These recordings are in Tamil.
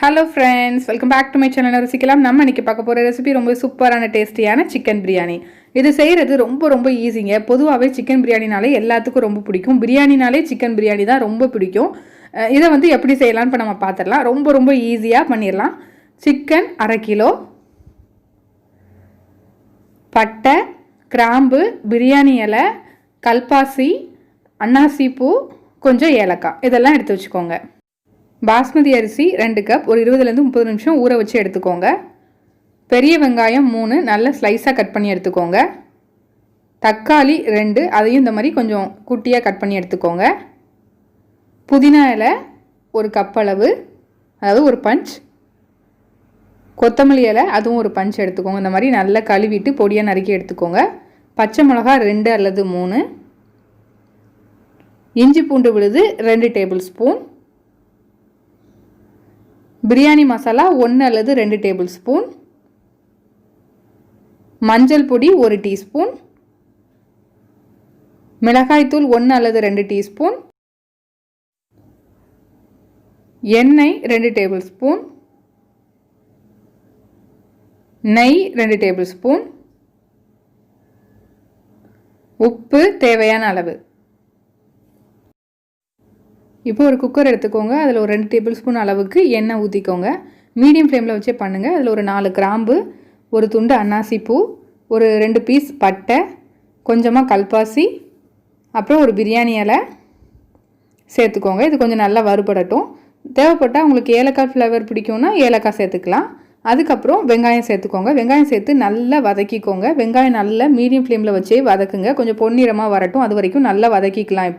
Hello friends, welcome back to my channel ருசிக்கலாம். நம்ம இன்றைக்கி பார்க்க போகிற ரெசிபி ரொம்ப சூப்பரான டேஸ்டியான சிக்கன் பிரியாணி. இது செய்கிறது ரொம்ப ஈஸிங்க. பொதுவாகவே சிக்கன் பிரியாணினாலே எல்லாத்துக்கும் ரொம்ப பிடிக்கும். பிரியாணினாலே சிக்கன் பிரியாணி தான் ரொம்ப பிடிக்கும். இதை எப்படி செய்யலாம்னு இப்போ நம்ம பார்த்துடலாம். ரொம்ப ஈஸியாக பண்ணிடலாம். சிக்கன் 1/2 கிலோ, பட்டை, கிராம்பு, பிரியாணி இலை, கல்பாசி, அன்னாசி பூ, கொஞ்சம் ஏலக்காய் இதெல்லாம் எடுத்து வச்சுக்கோங்க. பாஸ்மதி அரிசி 2 கப், ஒரு 20-30 நிமிஷம் ஊற வச்சு எடுத்துக்கோங்க. பெரிய வெங்காயம் 3 நல்ல ஸ்லைஸாக கட் பண்ணி எடுத்துக்கோங்க. தக்காளி 2, அதையும் இந்த மாதிரி கொஞ்சம் குட்டியாக கட் பண்ணி எடுத்துக்கோங்க. புதினா இலை 1 கப் அளவு, அதாவது ஒரு பஞ்ச். கொத்தமல்லி இலை அதுவும் ஒரு பஞ்ச் எடுத்துக்கோங்க. இந்த மாதிரி நல்லா கழுவிட்டு பொடியாக நறுக்கி எடுத்துக்கோங்க. பச்சை மிளகா 2 அல்லது 3, இஞ்சி பூண்டு விழுது 2 டேபிள் ஸ்பூன், பிரியாணி மசாலா 1 அல்லது 2 டேபிள் ஸ்பூன், மஞ்சள் பொடி 1 டீஸ்பூன், மிளகாய்த்தூள் 1 அல்லது 2 டீஸ்பூன், எண்ணெய் 2 டேபிள் ஸ்பூன், நெய் 2 டேபிள் ஸ்பூன், உப்பு தேவையான அளவு. இப்போ ஒரு குக்கர் எடுத்துக்கோங்க. அதில் ஒரு 2 டேபிள் ஸ்பூன் அளவுக்கு எண்ணெய் ஊற்றிக்கோங்க. மீடியம் ஃப்ளேமில் வச்சே பண்ணுங்கள். அதில் ஒரு 4 கிராம்பு, ஒரு துண்டு அன்னாசி பூ, ஒரு 2 பீஸ் பட்டை, கொஞ்சமாக கல்பாசி, அப்புறம் ஒரு பிரியாணி இலை சேர்த்துக்கோங்க. இது கொஞ்சம் நல்லா வறுபடட்டும். தேவைப்பட்டால் உங்களுக்கு ஏலக்காய் ஃப்ளேவர் பிடிக்கும்னா ஏலக்காய் சேர்த்துக்கலாம். அதுக்கப்புறம் வெங்காயம் சேர்த்துக்கோங்க. வெங்காயம் சேர்த்து நல்லா வதக்கிக்கோங்க. வெங்காயம் நல்லா மீடியம் ஃப்ளேமில் வச்சே வதக்குங்க. கொஞ்சம் பொன்னிறமாக வரட்டும். அது வரைக்கும் நல்லா வதக்கிக்கலாம்.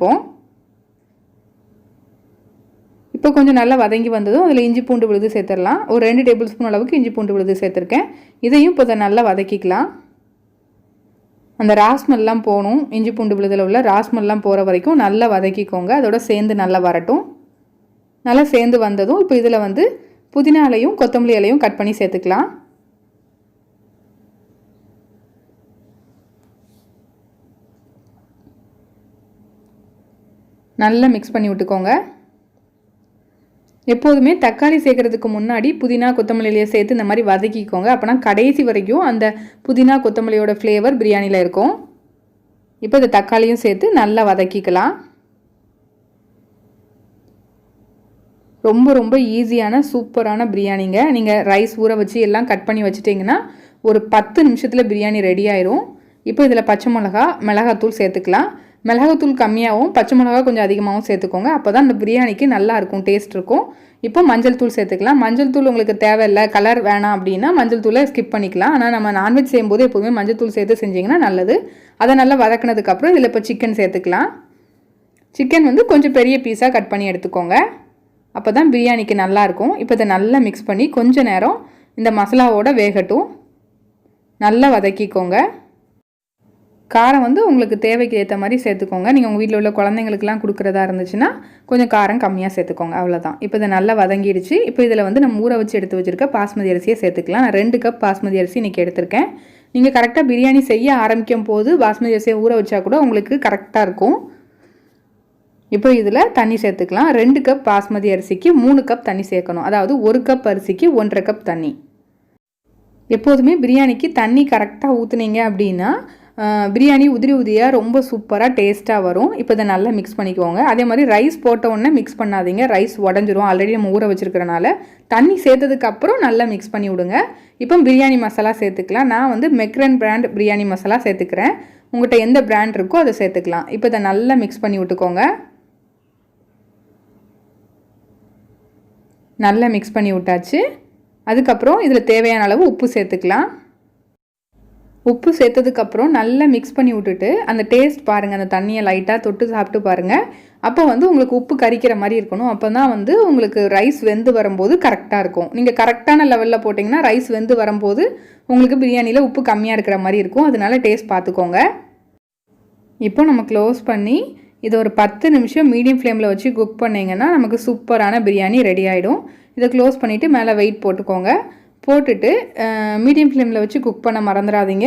இப்போ கொஞ்சம் நல்லா வதங்கி வந்ததும் அதில் இஞ்சி பூண்டு விழுது சேர்த்துடலாம். ஒரு 2 டேபிள் ஸ்பூன் அளவுக்கு இஞ்சி பூண்டு விழுது சேர்த்துருக்கேன். இதையும் இப்போ நல்லா வதக்கிக்கலாம். அந்த ராஸ்மெல்லாம் போகணும். இஞ்சி பூண்டு விழுதில் உள்ள ராஸ்மெல்லாம் போகிற வரைக்கும் நல்லா வதக்கிக்கோங்க. அதோட சேர்ந்து நல்லா வரட்டும். நல்லா சேர்ந்து வந்ததும் இப்போ இதில் புதினா இலையும் கொத்தமல்லி இலையும் கட் பண்ணி சேர்த்துக்கலாம். நல்லா மிக்ஸ் பண்ணி விட்டுக்கோங்க. எப்போதுமே தக்காளி சேர்க்குறதுக்கு முன்னாடி புதினா கொத்தமல்லியிலையே சேர்த்து இந்த மாதிரி வதக்கிக்கோங்க. அப்போனா கடைசி வரைக்கும் அந்த புதினா கொத்தமல்லியோட ஃப்ளேவர் பிரியாணியில் இருக்கும். இப்போ இந்த தக்காளியும் சேர்த்து நல்லா வதக்கிக்கலாம். ரொம்ப ஈஸியான சூப்பரான பிரியாணிங்க. நீங்கள் ரைஸ் ஊற வச்சு எல்லாம் கட் பண்ணி வச்சுட்டிங்கன்னா ஒரு 10 நிமிஷத்தில் பிரியாணி ரெடி ஆயிரும். இப்போ இதில் பச்சை மிளகாத்தூள் சேர்த்துக்கலாம். மிளகாத்தூள் கம்மியாகவும் பச்சை மிளகா கொஞ்சம் அதிகமாகவும் சேர்த்துக்கோங்க. அப்போ தான் அந்த பிரியாணிக்கு நல்லாயிருக்கும், டேஸ்ட் இருக்கும். இப்போ மஞ்சள் தூள் சேர்த்துக்கலாம். மஞ்சள் தூள் உங்களுக்கு தேவையில்லை, கலர் வேணாம் அப்படின்னா மஞ்சள் தூளை ஸ்கிப் பண்ணிக்கலாம். ஆனால் நம்ம நான்வெஜ் செய்யும்போது எப்போதுமே மஞ்சள் தூள் சேர்த்து செஞ்சிங்கன்னா நல்லது. அதை நல்லா வதக்கினதுக்கப்புறம் இதில் இப்போ சிக்கன் சேர்த்துக்கலாம். சிக்கன் கொஞ்சம் பெரிய பீஸாக கட் பண்ணி எடுத்துக்கோங்க. அப்போ தான் பிரியாணிக்கு நல்லாயிருக்கும். இப்போ இதை நல்லா மிக்ஸ் பண்ணி கொஞ்சம் நேரம் இந்த மசாலாவோட வேகட்டும். நல்லா வதக்கிக்கோங்க. காரம் உங்களுக்கு தேவைக்கு ஏற்ற மாதிரி சேர்த்துக்கோங்க. நீங்கள் உங்கள் வீட்டில் உள்ள குழந்தைங்களுக்குலாம் கொடுக்குறதா இருந்துச்சுன்னா கொஞ்சம் காரம் கம்மியாக சேர்த்துக்கோங்க. அவ்வளோதான். இப்போ இதை நல்லா வதங்கிடுச்சு. இப்போ இதில் நம்ம ஊற வச்சு எடுத்து வச்சுருக்க பாஸ்மதி அரிசியை சேர்த்துக்கலாம். நான் 2 கப் பாஸ்மதி அரிசி இன்றைக்கி எடுத்திருக்கேன். நீங்கள் கரெக்டாக பிரியாணி செய்ய ஆரம்பிக்கும் போது பாஸ்மதி அரிசியை ஊற வச்சா கூட உங்களுக்கு கரெக்டாக இருக்கும். இப்போ இதில் தண்ணி சேர்த்துக்கலாம். 2 கப் பாஸ்மதி அரிசிக்கு 3 கப் தண்ணி சேர்க்கணும். அதாவது 1 கப் அரிசிக்கு 1.5 கப் தண்ணி. எப்போதுமே பிரியாணிக்கு தண்ணி கரெக்டாக ஊற்றுனீங்க அப்படின்னா பிரியாணி உதிரியாக ரொம்ப சூப்பராக டேஸ்ட்டாக வரும். இப்போ இதை நல்லா மிக்ஸ் பண்ணிக்கோங்க. அதே மாதிரி ரைஸ் போட்ட உடனே மிக்ஸ் பண்ணாதீங்க. ரைஸ் உடஞ்சிரும். ஆல்ரெடி நம்ம ஊற வச்சுருக்கிறனால தண்ணி சேர்த்ததுக்கப்புறம் நல்லா மிக்ஸ் பண்ணி விடுங்க. இப்போ பிரியாணி மசாலா சேர்த்துக்கலாம். நான் மெக்ரன் பிராண்ட் பிரியாணி மசாலா சேர்த்துக்கிறேன். உங்கள்கிட்ட எந்த பிராண்ட் இருக்கோ அதை சேர்த்துக்கலாம். இப்போ இதை நல்லா மிக்ஸ் பண்ணி விட்டுக்கோங்க. நல்லா மிக்ஸ் பண்ணி விட்டாச்சு. அதுக்கப்புறம் இதில் தேவையான அளவு உப்பு சேர்த்துக்கலாம். உப்பு சேர்த்ததுக்கப்புறம் நல்லா மிக்ஸ் பண்ணி விட்டுட்டு அந்த டேஸ்ட் பாருங்கள். அந்த தண்ணியை லைட்டாக தொட்டு சாப்பிட்டு பாருங்கள். அப்போ உங்களுக்கு உப்பு கரிக்கிற மாதிரி இருக்கணும். அப்போ தான் உங்களுக்கு ரைஸ் வெந்து வரும்போது கரெக்டாக இருக்கும். நீங்கள் கரெக்டான லெவலில் போட்டிங்கன்னா ரைஸ் வெந்து வரும்போது உங்களுக்கு பிரியாணியில் உப்பு கம்மியாக இருக்கிற மாதிரி இருக்கும். அதனால டேஸ்ட் பார்த்துக்கோங்க. இப்போ நம்ம க்ளோஸ் பண்ணி இதை ஒரு 10 நிமிஷம் மீடியம் ஃப்ளேமில் வச்சு குக் பண்ணிங்கன்னா நமக்கு சூப்பரான பிரியாணி ரெடி ஆகிடும். இதை க்ளோஸ் பண்ணிவிட்டு மேலே வெயிட் போட்டுக்கோங்க. போட்டுட்டு மீடியம் ஃப்ளேமில் வச்சு குக் பண்ண மறந்துடாதீங்க.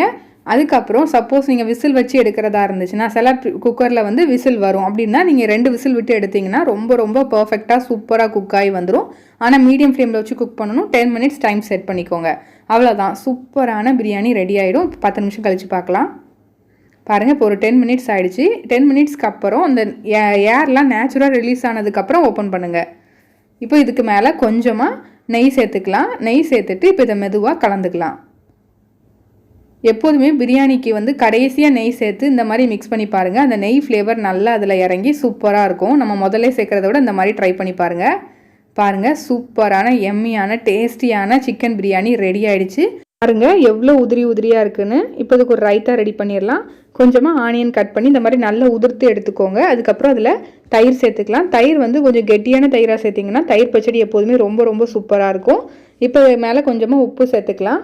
அதுக்கப்புறம் சப்போஸ் நீங்கள் விசில் வச்சு எடுக்கிறதா இருந்துச்சுன்னா சில குக்கரில் வந்து விசில் வரும் அப்படின்னா நீங்கள் 2 விசில் விட்டு எடுத்திங்கன்னா ரொம்ப ரொம்ப பர்ஃபெக்டாக சூப்பராக குக் ஆகி வந்துடும். ஆனால் மீடியம் ஃப்ளேமில் வச்சு குக் பண்ணணும். 10 மினிட்ஸ் டைம் செட் பண்ணிக்கோங்க. அவ்வளோதான், சூப்பரான பிரியாணி ரெடி ஆகிடும். 10 நிமிஷம் கழித்து பார்க்கலாம். பாருங்கள், இப்போ ஒரு 10 மினிட்ஸ் ஆகிடுச்சு. 10 மினிட்ஸ்க்கு அப்புறம் அந்த ஏர்லாம் நேச்சுரலாக ரிலீஸ் ஆனதுக்கப்புறம் ஓப்பன் பண்ணுங்கள். இப்போ இதுக்கு மேலே கொஞ்சமாக நெய் சேர்த்துக்கலாம். நெய் சேர்த்துட்டு இப்போ இதை மெதுவாக கலந்துக்கலாம். எப்போதுமே பிரியாணிக்கு வந்து கடைசியாக நெய் சேர்த்து இந்த மாதிரி மிக்ஸ் பண்ணி பாருங்கள். அந்த நெய் ஃப்ளேவர் நல்லா அதில் இறங்கி சூப்பராக இருக்கும். நம்ம முதல்ல சேர்க்குறத விட இந்த மாதிரி ட்ரை பண்ணி பாருங்கள். சூப்பரான எம்மியான டேஸ்டியான சிக்கன் பிரியாணி ரெடி ஆகிடுச்சு. பாருங்கள் எவ்வளோ உதிரியாக இருக்குன்னு. இப்போ இதுக்கு ஒரு ரைத்தா ரெடி பண்ணிடலாம். கொஞ்சமாக ஆனியன் கட் பண்ணி இந்த மாதிரி நல்லா உதிர்த்து எடுத்துக்கோங்க. அதுக்கப்புறம் அதில் தயிர் சேர்த்துக்கலாம். தயிர் வந்து கொஞ்சம் கெட்டியான தயிராக சேர்த்திங்கன்னா தயிர் பச்சடி எப்போதுமே ரொம்ப ரொம்ப சூப்பராக இருக்கும். இப்போ மேலே கொஞ்சமாக உப்பு சேர்த்துக்கலாம்.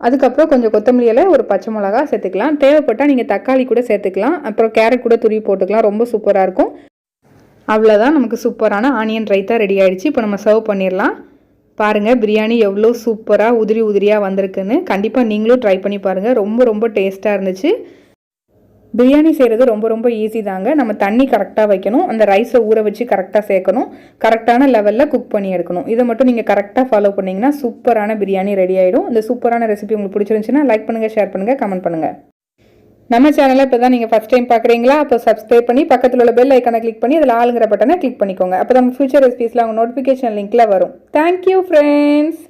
அதுக்கப்புறம் கொஞ்சம் கொத்தமல்லி இலை, ஒரு பச்சை மிளகா சேர்த்துக்கலாம். தேவைப்பட்டால் நீங்கள் தக்காளி கூட சேர்த்துக்கலாம். அப்புறம் கேரட் கூட துருவி போட்டுக்கலாம். ரொம்ப சூப்பராக இருக்கும். அவ்வளோதான், நமக்கு சூப்பரான ஆனியன் ரைத்தா ரெடி ஆகிடுச்சு. இப்போ நம்ம சர்வ் பண்ணிடலாம். பாருங்கள் பிரியாணி எவ்வளோ சூப்பராக உதிரியாக வந்திருக்குன்னு. கண்டிப்பாக நீங்களும் ட்ரை பண்ணி பாருங்கள். ரொம்ப ரொம்ப டேஸ்ட்டாக இருந்துச்சு. பிரியாணி செய்கிறது ரொம்ப ரொம்ப ஈஸி தாங்க. நம்ம தண்ணி கரெக்டாக வைக்கணும். அந்த ரைஸை ஊற வச்சு கரெக்டாக சேர்க்கணும். கரெக்டான லெவலில் குக் பண்ணி எடுக்கணும். இதை மட்டும் நீங்கள் கரெக்டாக ஃபாலோ பண்ணிங்கன்னா சூப்பரான பிரியாணி ரெடி ஆகிடும். இந்த சூப்பரான ரெசிபி உங்களுக்கு பிடிச்சிருந்துச்சுன்னா லைக் பண்ணுங்கள், ஷேர் பண்ணுங்கள், கமெண்ட் பண்ணுங்கள். நம்ம சேனலை இப்போ தான் நீங்கள் ஃபஸ்ட் டைம் பார்க்குறீங்களா? அப்போ சப்ஸ்கிரைப் பண்ணி பக்கத்தில் உள்ள பெல் ஐக்கானை கிளிக் பண்ணி அதில் ஆளுங்கிற பட்டனை கிளிக் பண்ணிக்கோங்க. அப்போ தான் ஃபியூச்சர் ரெசிபீஸில் அவங்க நோட்டிஃபிகேஷன் லிங்க்கில் வரும். Thank you friends.